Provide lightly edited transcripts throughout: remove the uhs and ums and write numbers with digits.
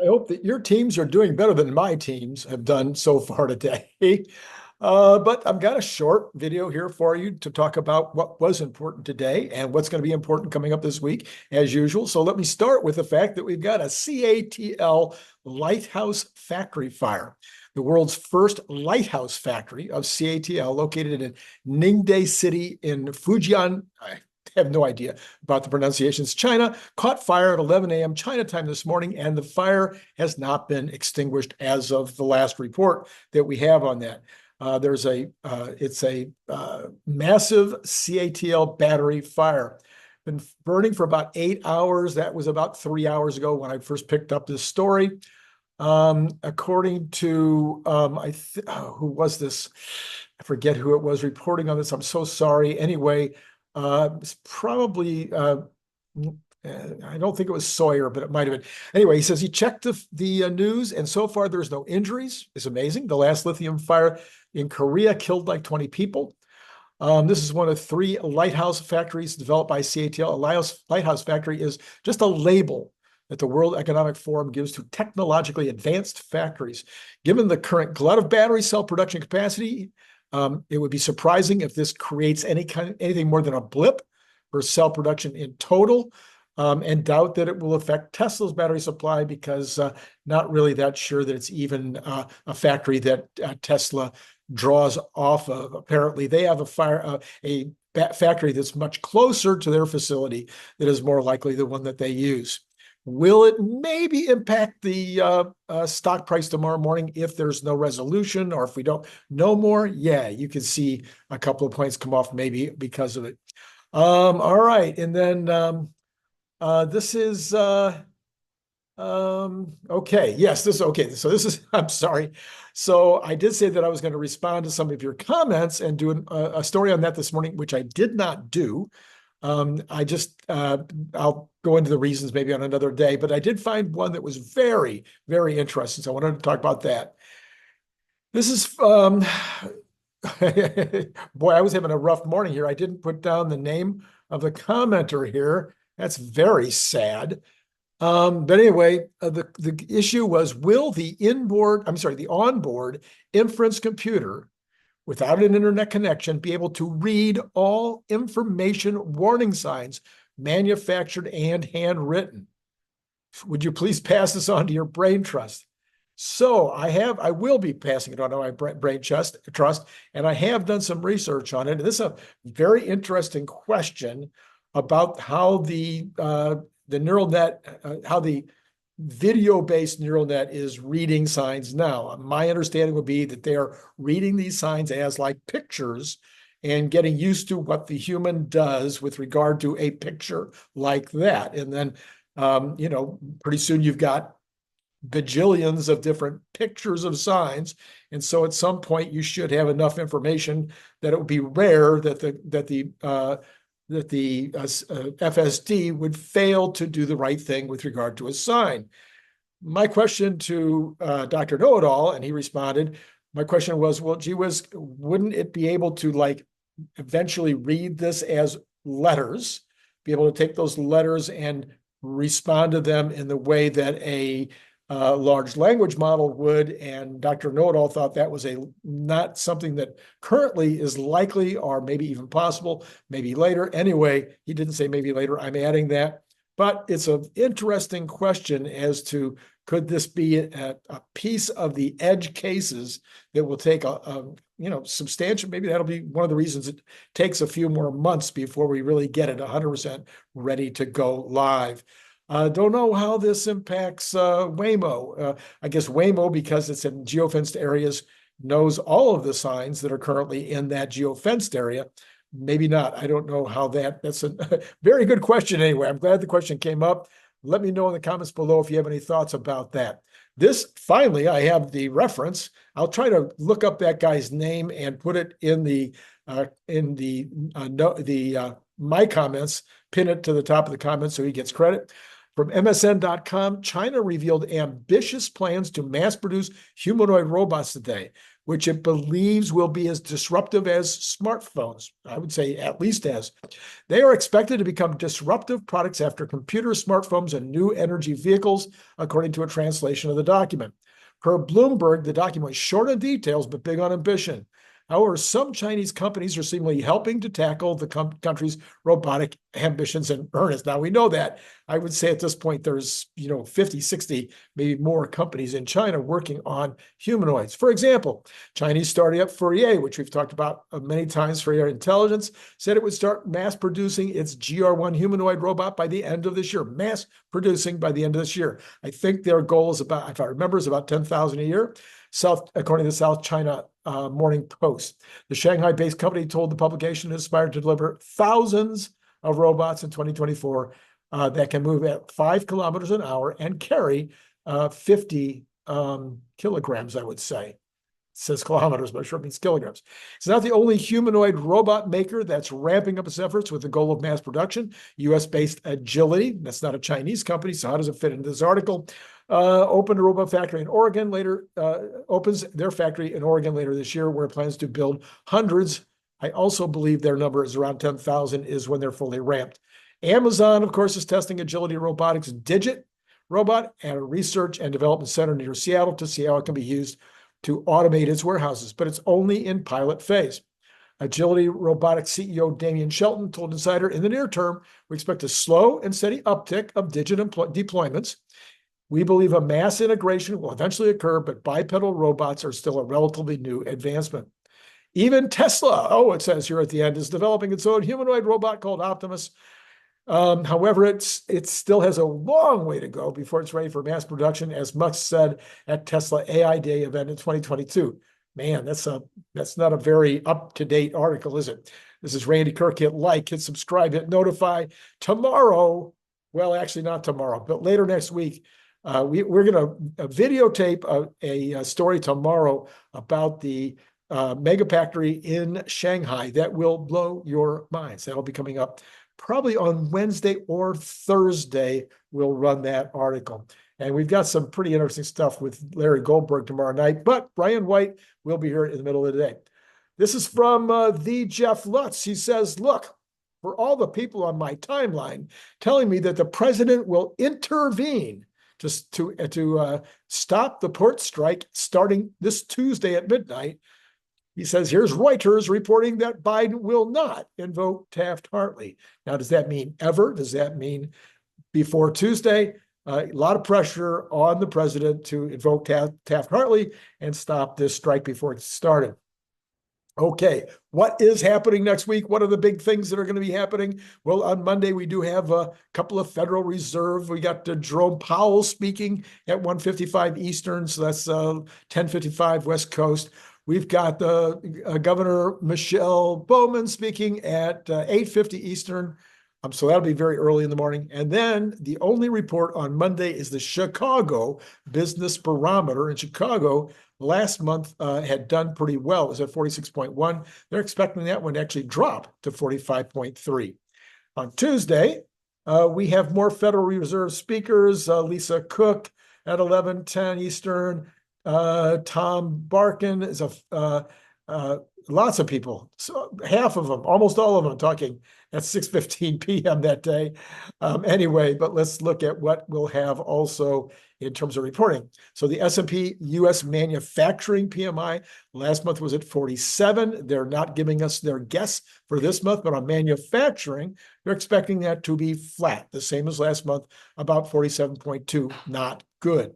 I hope that your teams are doing better than my teams have done so far today. But I've got a short video here for you to talk about what was important today and what's going to be important coming up this week, as usual. So let me start with the fact that we've got a CATL lighthouse factory fire. The world's first lighthouse factory of CATL, located in Ningde City in Fujian. I have no idea about the pronunciations. China caught fire at 11 a.m. China time this morning, and the fire has not been extinguished as of the last report that we have on that. It's a massive CATL battery fire. Been burning for about 8 hours. That was about 3 hours ago when I first picked up this story. According to who was this? I forget who it was reporting on this. I'm so sorry. Anyway, it's probably I don't think it was Sawyer, but it might have been. Anyway, he says he checked the news, and so far there's no injuries. It's amazing. The last lithium fire in Korea killed like 20 people. This is one of 3 lighthouse factories developed by CATL. A lighthouse factory is just a label that the World Economic Forum gives to technologically advanced factories. Given the current glut of battery cell production capacity, it would be surprising if this creates anything more than a blip for cell production in total, and doubt that it will affect Tesla's battery supply, because not really that sure that it's even a factory that Tesla draws off of. Apparently, they have a factory that's much closer to their facility that is more likely the one that they use. Will it maybe impact the stock price tomorrow morning if there's no resolution, or if we don't know more? Yeah, you can see a couple of points come off maybe because of it. All right, and then this is okay. Yes, this is okay. So this is, I'm sorry. So I did say that I was going to respond to some of your comments and do a story on that this morning, which I did not do. I'll go into the reasons maybe on another day, but I did find one that was very, very interesting. So I wanted to talk about that. This is, boy, I was having a rough morning here. I didn't put down the name of the commenter here. That's very sad. But anyway, the issue was, will the onboard inference computer without an internet connection be able to read all information warning signs, manufactured and handwritten? Would you please pass this on to your brain trust? So I will be passing it on to my brain trust, and I have done some research on it. And this is a very interesting question about how the neural net, how the video-based neural net is reading signs now. My understanding would be that they are reading these signs as like pictures and getting used to what the human does with regard to a picture like that. And then, pretty soon you've got bajillions of different pictures of signs. And so at some point you should have enough information that it would be rare that the FSD would fail to do the right thing with regard to a sign. My question to Dr. Know-It-All, and he responded, my question was, well, gee whiz, wouldn't it be able to eventually read this as letters, be able to take those letters and respond to them in the way that a large language model would? And Dr. Know-It-All thought that was not something that currently is likely, or maybe even possible, maybe later. Anyway, he didn't say maybe later. I'm adding that. But it's an interesting question as to, could this be a piece of the edge cases that will take a substantial, maybe that'll be one of the reasons it takes a few more months before we really get it 100% ready to go live. Don't know how this impacts Waymo. I guess Waymo, because it's in geofenced areas, knows all of the signs that are currently in that geofenced area. Maybe not. I don't know how that's a very good question anyway. I'm glad the question came up. Let me know in the comments below if you have any thoughts about that. Finally, I have the reference. I'll try to look up that guy's name and put it in my comments, pin it to the top of the comments so he gets credit. From MSN.com, China revealed ambitious plans to mass produce humanoid robots today. which it believes will be as disruptive as smartphones. I would say at least as. They are expected to become disruptive products after computers, smartphones, and new energy vehicles, according to a translation of the document. Per Bloomberg, the document was short on details but big on ambition. However, some Chinese companies are seemingly helping to tackle the country's robotic ambitions in earnest. Now, we know that. I would say at this point, there's 50, 60, maybe more companies in China working on humanoids. For example, Chinese startup Fourier, which we've talked about many times, Fourier Intelligence, said it would start mass producing its GR1 humanoid robot by the end of this year. Mass producing by the end of this year. I think their goal is about, if I remember, is about 10,000 a year. According to the South China Morning Post. The Shanghai-based company told the publication it aspired to deliver thousands of robots in 2024 that can move at 5 kilometers an hour and carry 50 kilograms, I would say. It says kilometers, but I'm sure it means kilograms. It's not the only humanoid robot maker that's ramping up its efforts with the goal of mass production. US-based Agility, that's not a Chinese company, so how does it fit into this article? Opened a robot factory in Oregon opens their factory in Oregon later this year, where it plans to build hundreds. I also believe their number is around 10,000 is when they're fully ramped. Amazon, of course, is testing Agility Robotics Digit robot at a research and development center near Seattle to see how it can be used to automate its warehouses, but it's only in pilot phase. Agility Robotics CEO Damien Shelton told Insider, in the near term, we expect a slow and steady uptick of Digit deployments. We believe a mass integration will eventually occur, but bipedal robots are still a relatively new advancement. Even Tesla, it says here at the end, is developing its own humanoid robot called Optimus. However, it still has a long way to go before it's ready for mass production, as Musk said at Tesla AI Day event in 2022. Man, that's not a very up-to-date article, is it? This is Randy Kirk. Hit like, hit subscribe, hit notify. Tomorrow, well, actually not tomorrow, but later next week, we're going to videotape a story tomorrow about the mega factory in Shanghai that will blow your minds. That'll be coming up probably on Wednesday or Thursday. We'll run that article. And we've got some pretty interesting stuff with Larry Goldberg tomorrow night, but Brian White will be here in the middle of the day. This is from the Jeff Lutz. He says, look, for all the people on my timeline telling me that the president will intervene to stop the port strike starting this Tuesday at midnight. He says, here's Reuters reporting that Biden will not invoke Taft-Hartley. Now, does that mean ever? Does that mean before Tuesday? A lot of pressure on the president to invoke Taft-Hartley and stop this strike before it started. Okay, what is happening next week? What are the big things that are going to be happening? Well, on Monday, we do have a couple of Federal Reserve. We got Jerome Powell speaking at 1:55 Eastern, so that's 10:55 West Coast. We've got Governor Michelle Bowman speaking at 8:50 Eastern. So that'll be very early in the morning. And then the only report on Monday is the Chicago Business Barometer. In Chicago, last month had done pretty well. It was at 46.1. They're expecting that one to actually drop to 45.3. On Tuesday, we have more Federal Reserve speakers. Lisa Cook at 11:10 Eastern. Tom Barkin is lots of people. So half of them, almost all of them, talking at 6:15 p.m. that day. Anyway, but let's look at what we'll have also in terms of reporting. So the S&P U.S. Manufacturing PMI last month was at 47. They're not giving us their guess for this month, but on manufacturing, they're expecting that to be flat, the same as last month, about 47.2. Not good.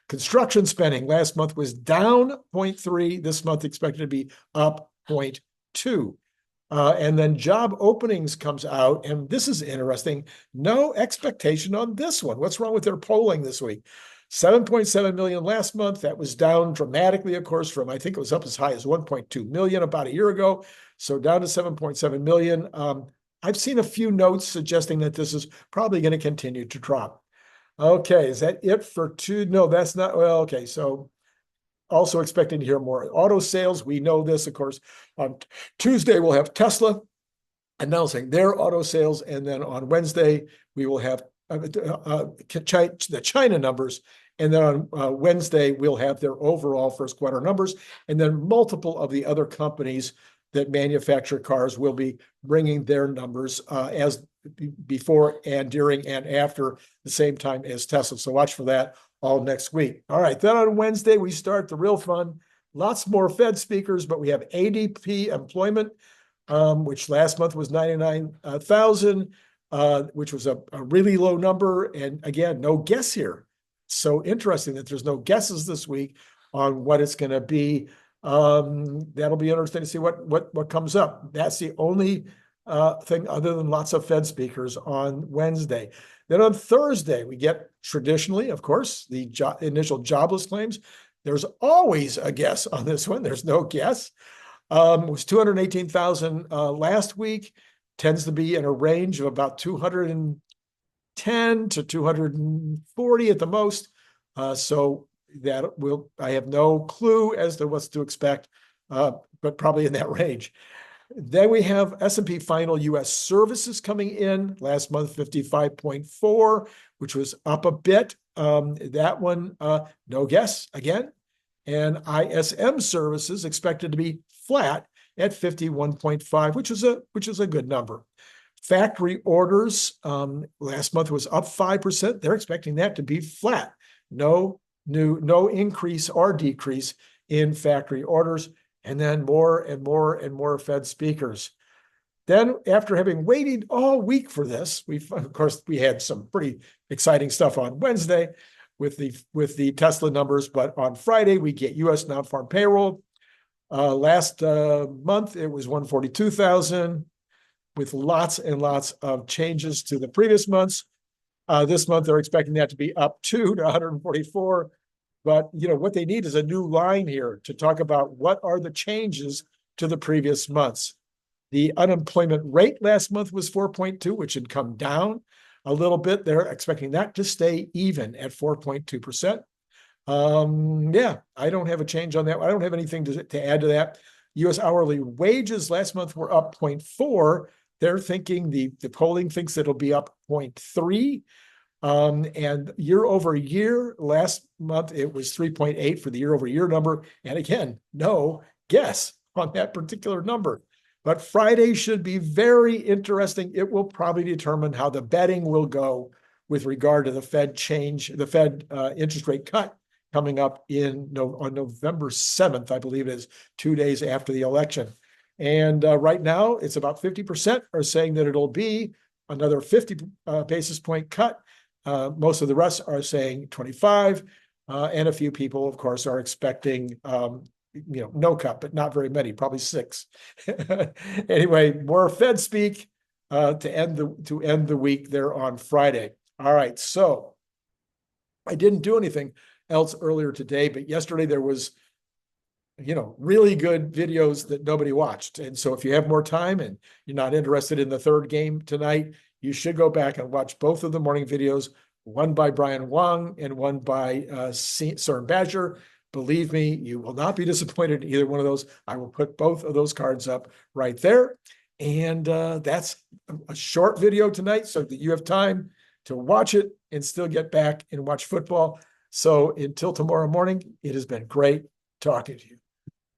Construction spending last month was down 0.3. This month expected to be up 0.2. And then job openings comes out, and this is interesting. No expectation on this one. What's wrong with their polling this week? 7.7 million last month. That was down dramatically, of course, from I think it was up as high as 1.2 million about a year ago. So down to 7.7 million. I've seen a few notes suggesting that this is probably going to continue to drop. Okay, is that it for two? No, that's not. Well, okay, so also expecting to hear more. Auto sales, we know this, of course. On Tuesday, we'll have Tesla announcing their auto sales, and then on Wednesday, we will have the China numbers, And then on Wednesday, we'll have their overall first quarter numbers. And then multiple of the other companies that manufacture cars will be bringing their numbers as before and during and after the same time as Tesla. So watch for that all next week. All right, then on Wednesday, we start the real fun. Lots more Fed speakers, but we have ADP employment, which last month was 99,000, which was a really low number. And again, no guess here. So interesting that there's no guesses this week on what it's going to be. That'll be interesting to see what comes up. That's the only thing other than lots of Fed speakers on Wednesday. Then on Thursday, we get traditionally, of course, the initial jobless claims. There's always a guess on this one. There's no guess. It was 218,000 last week. Tends to be in a range of about 210 to 240 at the most. So that I have no clue as to what's to expect, but probably in that range. Then we have S&P final U.S. services coming in last month, 55.4, which was up a bit. That one, no guess again. And ISM services expected to be flat at 51.5, which is a good number. Factory orders last month was up 5%. They're expecting that to be flat. No increase or decrease in factory orders. And then more and more and more Fed speakers. Then, after having waited all week for this, we had some pretty exciting stuff on Wednesday with the Tesla numbers, but on Friday we get U.S. non-farm payroll. Last month it was 142,000, with lots and lots of changes to the previous months. This month they're expecting that to be up to 144. But what they need is a new line here to talk about what are the changes to the previous months. The unemployment rate last month was 4.2, which had come down a little bit. They're expecting that to stay even at 4.2%. Yeah, I don't have a change on that. I don't have anything to add to that. U.S. hourly wages last month were up 0.4. They're thinking the polling thinks it'll be up 0.3. And year over year, last month, it was 3.8 for the year over year number. And again, no guess on that particular number. But Friday should be very interesting. It will probably determine how the betting will go with regard to the Fed interest rate cut coming up on November 7th, I believe it is, 2 days after the election. And right now, it's about 50% are saying that it'll be another 50 basis point cut. Most of the rest are saying 25, and a few people, of course, are expecting no cut, but not very many, probably 6. Anyway, more Fed speak to end the week there on Friday. All right, so I didn't do anything else earlier today, but yesterday there was really good videos that nobody watched. And so if you have more time and you're not interested in the third game tonight, you should go back and watch both of the morning videos, one by Brian Wang and one by CERN Badger. Believe me, you will not be disappointed in either one of those. I will put both of those cards up right there. And that's a short video tonight so that you have time to watch it and still get back and watch football. So until tomorrow morning, it has been great talking to you.